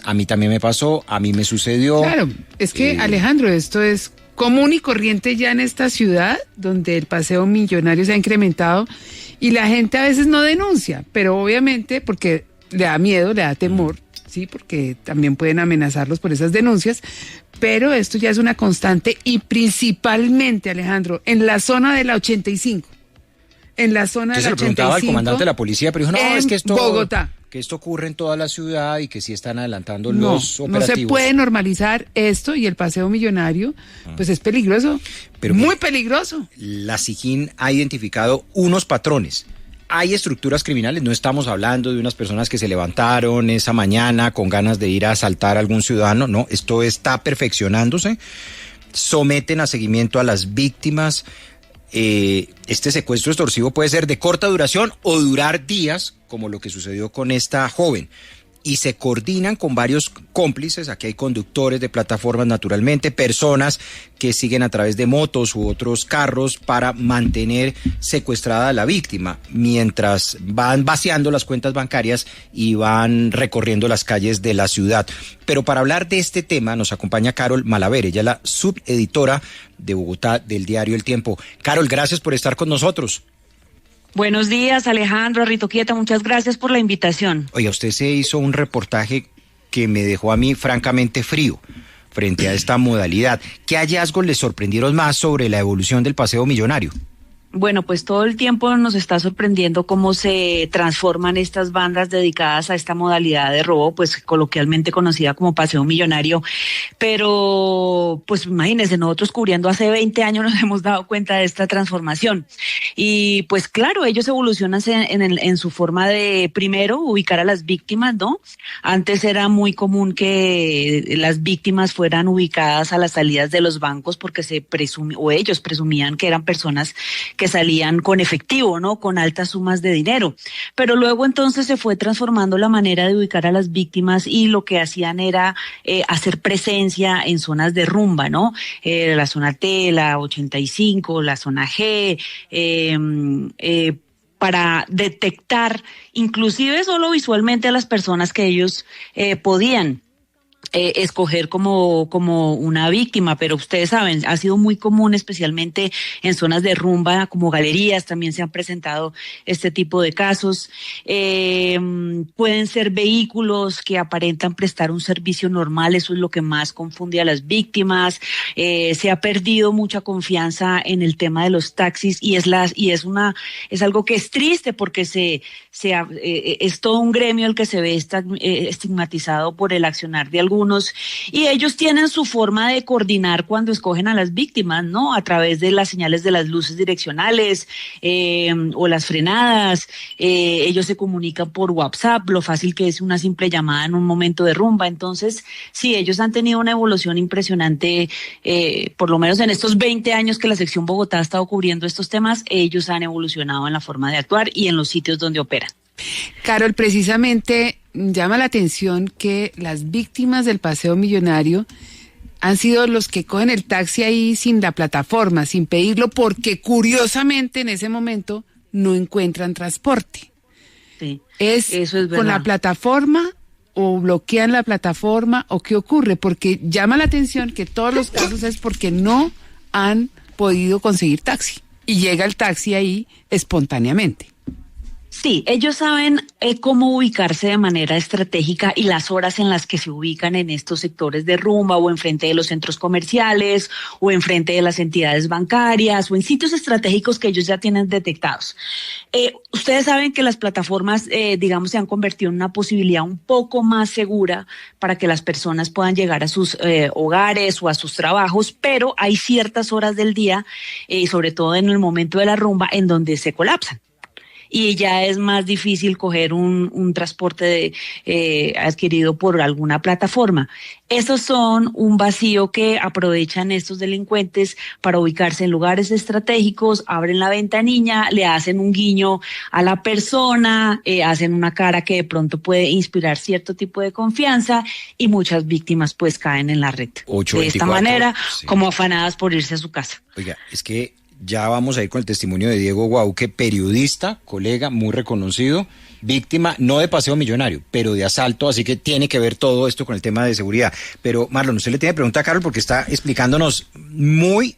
A mí también me pasó, a mí me sucedió. Claro, es que Alejandro, esto es común y corriente ya en esta ciudad, donde el paseo millonario se ha incrementado y la gente a veces no denuncia, pero obviamente porque le da miedo, le da temor, sí, porque también pueden amenazarlos por esas denuncias, pero esto ya es una constante y principalmente, Alejandro, en la zona de la 85. En la zona de la 85. Yo se lo preguntaba al comandante de la policía, pero dijo, no, es que esto... Bogotá. Que esto ocurre en toda la ciudad y que sí están adelantando los operativos. No se puede normalizar esto y el paseo millonario, pues es peligroso, pero muy peligroso. La SIJÍN ha identificado unos patrones. Hay estructuras criminales, no estamos hablando de unas personas que se levantaron esa mañana con ganas de ir a asaltar a algún ciudadano, no, esto está perfeccionándose, someten a seguimiento a las víctimas. Este secuestro extorsivo puede ser de corta duración o durar días, como lo que sucedió con esta joven. Y se coordinan con varios cómplices, aquí hay conductores de plataformas naturalmente, personas que siguen a través de motos u otros carros para mantener secuestrada a la víctima, mientras van vaciando las cuentas bancarias y van recorriendo las calles de la ciudad. Pero para hablar de este tema nos acompaña Carol Malaver, ella es la subeditora de Bogotá del diario El Tiempo. Carol, gracias por estar con nosotros. Buenos días, Alejandro, Rito Quieta, muchas gracias por la invitación. Oye, usted se hizo un reportaje que me dejó a mí francamente frío frente a esta modalidad. ¿Qué hallazgos le sorprendieron más sobre la evolución del paseo millonario? Bueno, pues todo el tiempo nos está sorprendiendo cómo se transforman estas bandas dedicadas a esta modalidad de robo, pues coloquialmente conocida como paseo millonario. Pero, pues imagínense, nosotros cubriendo hace 20 años nos hemos dado cuenta de esta transformación. Y pues claro, ellos evolucionan en su forma de, primero, ubicar a las víctimas, ¿no? Antes era muy común que las víctimas fueran ubicadas a las salidas de los bancos porque ellos presumían que eran personas que salían con efectivo, ¿no? Con altas sumas de dinero. Pero luego entonces se fue transformando la manera de ubicar a las víctimas y lo que hacían era hacer presencia en zonas de rumba, ¿no? La zona T, la 85, la zona G, para detectar inclusive solo visualmente a las personas que ellos podían escoger como una víctima, pero ustedes saben, ha sido muy común, especialmente en zonas de rumba, como galerías, también se han presentado este tipo de casos. Pueden ser vehículos que aparentan prestar un servicio normal, eso es lo que más confunde a las víctimas. Se ha perdido mucha confianza en el tema de los taxis y es algo que es triste porque es todo un gremio el que se ve estigmatizado por el accionar de algunos, y ellos tienen su forma de coordinar cuando escogen a las víctimas, ¿no? A través de las señales de las luces direccionales o las frenadas. Ellos se comunican por WhatsApp, lo fácil que es una simple llamada en un momento de rumba. Entonces, sí, ellos han tenido una evolución impresionante, por lo menos en estos 20 años que la sección Bogotá ha estado cubriendo estos temas, ellos han evolucionado en la forma de actuar y en los sitios donde operan. Carol, precisamente llama la atención que las víctimas del paseo millonario han sido los que cogen el taxi ahí sin la plataforma, sin pedirlo, porque curiosamente en ese momento no encuentran transporte. Sí, eso es verdad. ¿Con la plataforma o bloquean la plataforma o qué ocurre? Porque llama la atención que todos los casos es porque no han podido conseguir taxi y llega el taxi ahí espontáneamente. Sí, ellos saben cómo ubicarse de manera estratégica y las horas en las que se ubican en estos sectores de rumba o enfrente de los centros comerciales o enfrente de las entidades bancarias o en sitios estratégicos que ellos ya tienen detectados. Ustedes saben que las plataformas, digamos, se han convertido en una posibilidad un poco más segura para que las personas puedan llegar a sus hogares o a sus trabajos, pero hay ciertas horas del día, sobre todo en el momento de la rumba, en donde se colapsan. Y ya es más difícil coger un transporte adquirido por alguna plataforma. Esos son un vacío que aprovechan estos delincuentes para ubicarse en lugares estratégicos, abren la ventanilla, le hacen un guiño a la persona, hacen una cara que de pronto puede inspirar cierto tipo de confianza y muchas víctimas pues caen en la red. 824, de esta manera, sí. Como afanadas por irse a su casa. Oiga, es que ya vamos a ir con el testimonio de Diego Guauque, periodista, colega, muy reconocido, víctima no de paseo millonario, pero de asalto, así que tiene que ver todo esto con el tema de seguridad. Pero Marlon, usted le tiene pregunta a Carol porque está explicándonos muy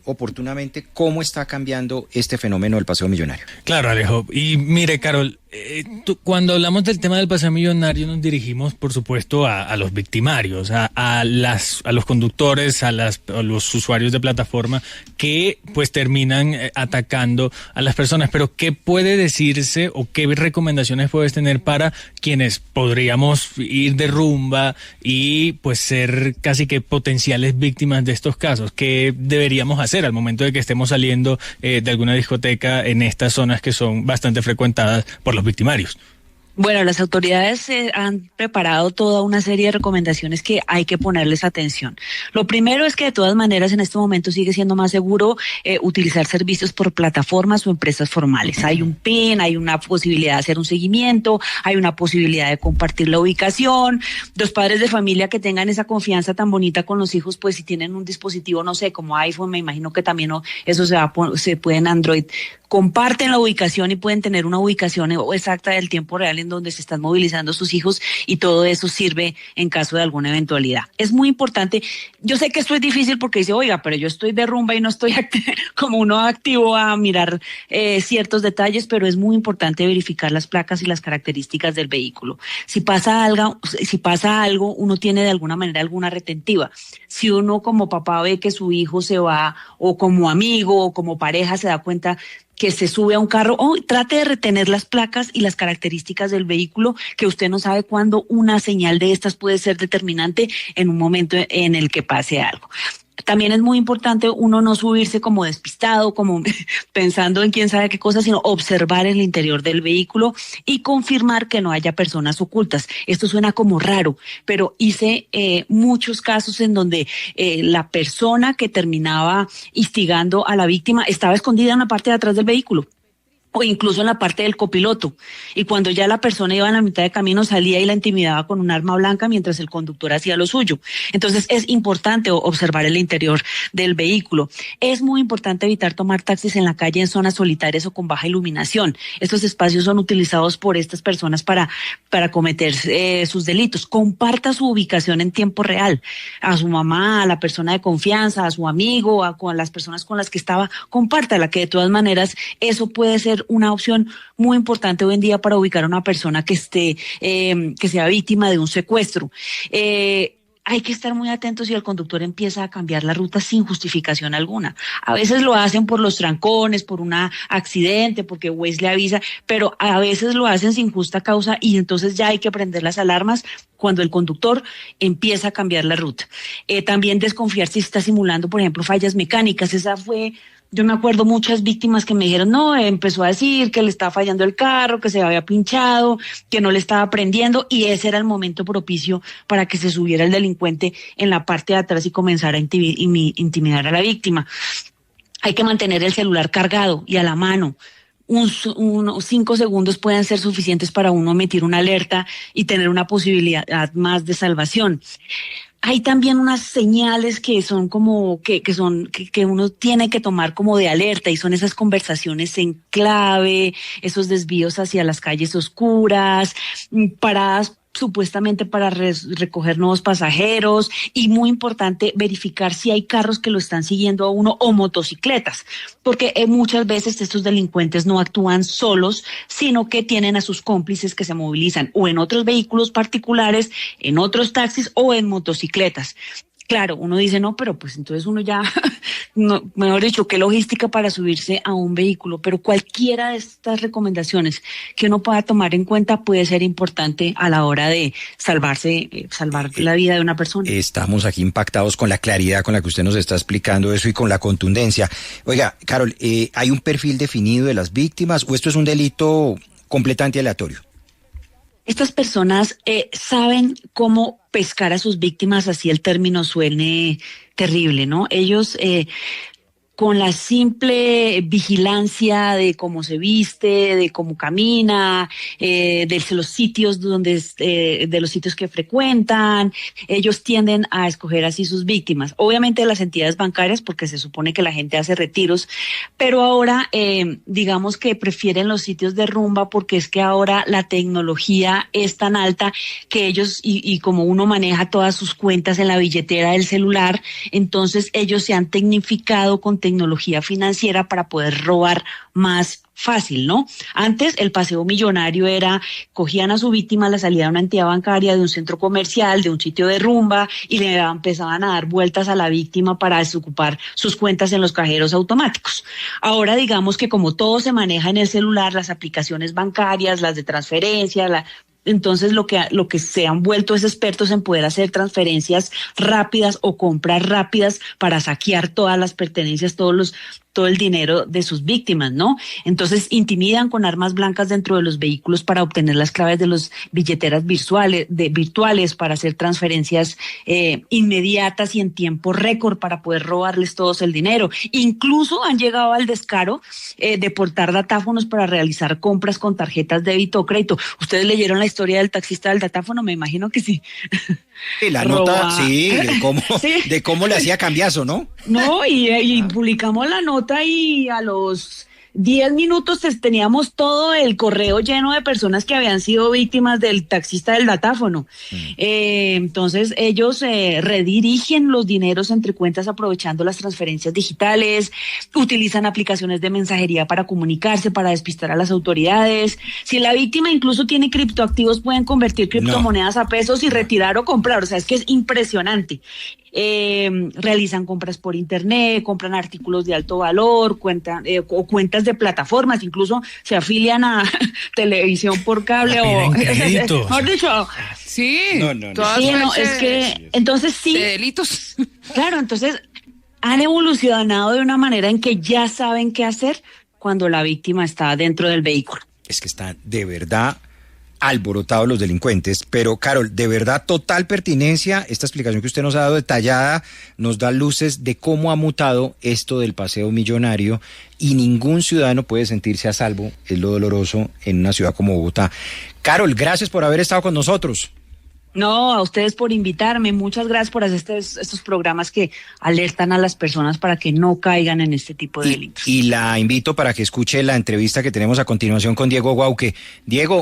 oportunamente cómo está cambiando este fenómeno del paseo millonario. Claro, Alejo. Y mire, Carol, cuando hablamos del tema del paseo millonario nos dirigimos, por supuesto, a los victimarios, a los conductores, a los usuarios de plataforma que pues terminan atacando a las personas. Pero ¿qué puede decirse o qué recomendaciones puedes tener para quienes podríamos ir de rumba y pues ser casi que potenciales víctimas de estos casos? ¿Qué deberíamos hacer al momento de que estemos saliendo de alguna discoteca en estas zonas que son bastante frecuentadas por los victimarios? Bueno, las autoridades han preparado toda una serie de recomendaciones que hay que ponerles atención. Lo primero es que de todas maneras en este momento sigue siendo más seguro utilizar servicios por plataformas o empresas formales. Hay un PIN, hay una posibilidad de hacer un seguimiento, hay una posibilidad de compartir la ubicación. Los padres de familia que tengan esa confianza tan bonita con los hijos, pues si tienen un dispositivo, no sé, como iPhone, me imagino que también eso se puede en Android. Comparten la ubicación y pueden tener una ubicación exacta del tiempo real en donde se están movilizando sus hijos, y todo eso sirve en caso de alguna eventualidad. Es muy importante. Yo sé que esto es difícil porque dice, oiga, pero yo estoy de rumba y no estoy como uno activo a mirar ciertos detalles, pero es muy importante verificar las placas y las características del vehículo. Si pasa algo, uno tiene de alguna manera alguna retentiva. Si uno como papá ve que su hijo se va, o como amigo o como pareja se da cuenta que se sube a un carro, trate de retener las placas y las características del vehículo, que usted no sabe cuándo una señal de estas puede ser determinante en un momento en el que pase algo. También es muy importante uno no subirse como despistado, como pensando en quién sabe qué cosa, sino observar el interior del vehículo y confirmar que no haya personas ocultas. Esto suena como raro, pero hice muchos casos en donde la persona que terminaba instigando a la víctima estaba escondida en la parte de atrás del vehículo, o incluso en la parte del copiloto, y cuando ya la persona iba en la mitad de camino salía y la intimidaba con un arma blanca mientras el conductor hacía lo suyo. Entonces es importante observar el interior del vehículo. Es muy importante evitar tomar taxis en la calle en zonas solitarias o con baja iluminación. Estos espacios son utilizados por estas personas para cometer sus delitos. Comparta su ubicación en tiempo real, a su mamá, a la persona de confianza, a su amigo, a las personas con las que estaba, compártala, que de todas maneras eso puede ser una opción muy importante hoy en día para ubicar a una persona que sea víctima de un secuestro. Hay que estar muy atentos si el conductor empieza a cambiar la ruta sin justificación alguna. A veces lo hacen por los trancones, por un accidente, porque Waze le avisa, pero a veces lo hacen sin justa causa, y entonces ya hay que prender las alarmas cuando el conductor empieza a cambiar la ruta. También desconfiar si está simulando, por ejemplo, fallas mecánicas. Yo me acuerdo muchas víctimas que me dijeron, no, empezó a decir que le estaba fallando el carro, que se había pinchado, que no le estaba prendiendo, y ese era el momento propicio para que se subiera el delincuente en la parte de atrás y comenzara a intimidar a la víctima. Hay que mantener el celular cargado y a la mano. Unos 5 segundos pueden ser suficientes para uno emitir una alerta y tener una posibilidad más de salvación. Hay también unas señales que son como que uno tiene que tomar como de alerta, y son esas conversaciones en clave, esos desvíos hacia las calles oscuras, paradas supuestamente para recoger nuevos pasajeros, y muy importante verificar si hay carros que lo están siguiendo a uno o motocicletas, porque muchas veces estos delincuentes no actúan solos, sino que tienen a sus cómplices que se movilizan o en otros vehículos particulares, en otros taxis o en motocicletas. Claro, uno dice, no, pero pues entonces uno ya, no, mejor dicho, qué logística para subirse a un vehículo, pero cualquiera de estas recomendaciones que uno pueda tomar en cuenta puede ser importante a la hora de salvar la vida de una persona. Estamos aquí impactados con la claridad con la que usted nos está explicando eso y con la contundencia. Oiga, Carol, ¿hay un perfil definido de las víctimas o esto es un delito completamente aleatorio? Estas personas saben cómo pescar a sus víctimas, así el término suene terrible, ¿no? Ellos con la simple vigilancia de cómo se viste, de cómo camina, de los sitios de los sitios que frecuentan, ellos tienden a escoger así sus víctimas. Obviamente las entidades bancarias, porque se supone que la gente hace retiros, pero ahora digamos que prefieren los sitios de rumba porque es que ahora la tecnología es tan alta que ellos, y como uno maneja todas sus cuentas en la billetera del celular, entonces ellos se han tecnificado con tecnología financiera para poder robar más fácil, ¿no? Antes el paseo millonario era, cogían a su víctima a la salida de una entidad bancaria, de un centro comercial, de un sitio de rumba, y le empezaban a dar vueltas a la víctima para desocupar sus cuentas en los cajeros automáticos. Ahora digamos que como todo se maneja en el celular, las aplicaciones bancarias, las de transferencia, entonces lo que se han vuelto es expertos en poder hacer transferencias rápidas o compras rápidas para saquear todas las pertenencias, todo el dinero de sus víctimas, ¿no? Entonces intimidan con armas blancas dentro de los vehículos para obtener las claves de las billeteras virtuales para hacer transferencias inmediatas y en tiempo récord para poder robarles todos el dinero. Incluso han llegado al descaro de portar datáfonos para realizar compras con tarjetas débito o crédito. ¿Ustedes leyeron la historia del taxista del datáfono? Me imagino que sí. Sí, la nota, sí, de cómo le hacía cambiazo, ¿no? No, y publicamos la nota y a los 10 minutos teníamos todo el correo lleno de personas que habían sido víctimas del taxista del datáfono. Entonces ellos redirigen los dineros entre cuentas aprovechando las transferencias digitales, utilizan aplicaciones de mensajería para comunicarse, para despistar a las autoridades. Si la víctima incluso tiene criptoactivos, pueden convertir criptomonedas a pesos y retirar o comprar. O sea, es que es impresionante. Realizan compras por internet, compran artículos de alto valor, o cuentas de plataformas, incluso se afilian a televisión por cable o mejor dicho, sí, es que entonces sí, de delitos. Claro, entonces han evolucionado de una manera en que ya saben qué hacer cuando la víctima está dentro del vehículo. Es que están de verdad alborotados los delincuentes, pero Carol, de verdad total pertinencia, esta explicación que usted nos ha dado detallada, nos da luces de cómo ha mutado esto del paseo millonario y ningún ciudadano puede sentirse a salvo, es lo doloroso en una ciudad como Bogotá. Carol, gracias por haber estado con nosotros. No, a ustedes por invitarme, muchas gracias por hacer estos programas que alertan a las personas para que no caigan en este tipo de delitos. Y la invito para que escuche la entrevista que tenemos a continuación con Diego Guauque. Diego,